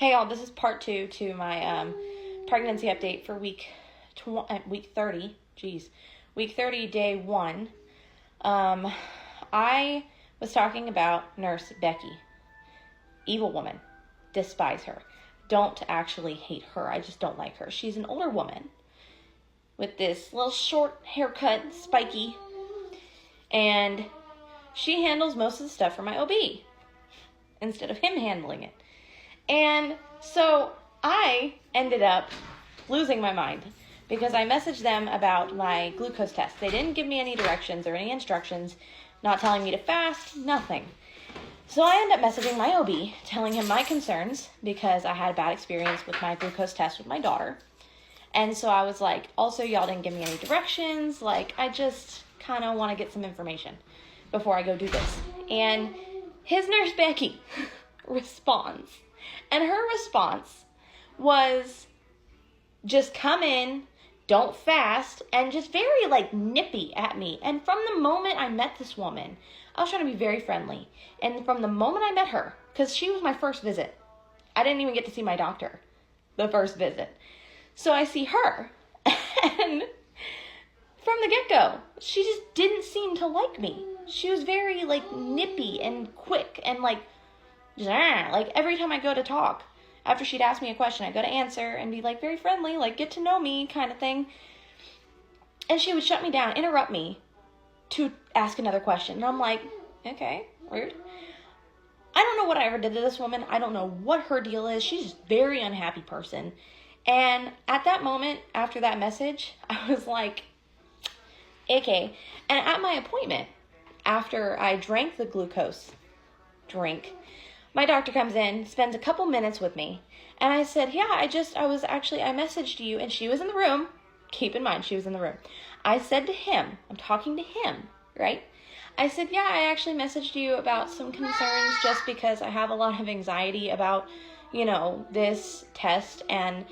Hey y'all, this is part 2 to my pregnancy update for week 30. Week 30, day 1. I was talking about Nurse Becky. Evil woman. Despise her. Don't actually hate her. I just don't like her. She's an older woman with this little short haircut, spiky, and she handles most of the stuff for my OB instead of him handling it. And so I ended up losing my mind because I messaged them about my glucose test. They didn't give me any directions or any instructions, not telling me to fast, nothing. So I ended up messaging my OB, telling him my concerns because I had a bad experience with my glucose test with my daughter. And so I was like, also, y'all didn't give me any directions. Like, I just kind of want to get some information before I go do this. And his Nurse Becky responds. And her response was just come in, don't fast, and just very, nippy at me. And from the moment I met this woman, I was trying to be very friendly. And from the moment I met her, because she was my first visit, I didn't even get to see my doctor the first visit. So I see her, and from the get-go, she just didn't seem to like me. She was very, nippy and quick and, every time I go to talk, after she'd ask me a question, I go to answer and be, very friendly, get to know me kind of thing. And she would shut me down, interrupt me to ask another question. And I'm like, okay, weird. I don't know what I ever did to this woman. I don't know what her deal is. She's just a very unhappy person. And at that moment, after that message, I was like, okay. And at my appointment, after I drank the glucose drink, my doctor comes in, spends a couple minutes with me, and I said, yeah, I messaged you, and she was in the room. Keep in mind, she was in the room. I said to him, I'm talking to him, right? I said, yeah, I actually messaged you about some concerns just because I have a lot of anxiety about, this test, and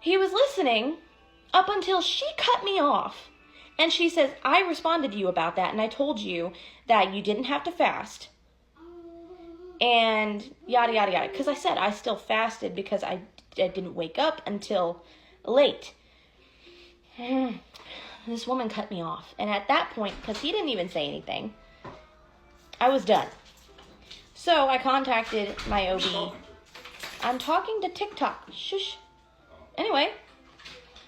he was listening up until she cut me off. And she says, I responded to you about that, and I told you that you didn't have to fast. And yada, yada, yada. Because I said I still fasted because I didn't wake up until late. This woman cut me off. And at that point, because he didn't even say anything, I was done. So I contacted my OB. I'm talking to TikTok. Shush. Anyway,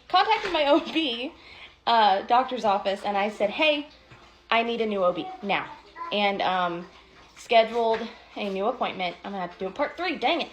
contacted my OB, doctor's office, and I said, hey, I need a new OB now. And scheduled a new appointment. I'm going to have to do a part 3. Dang it.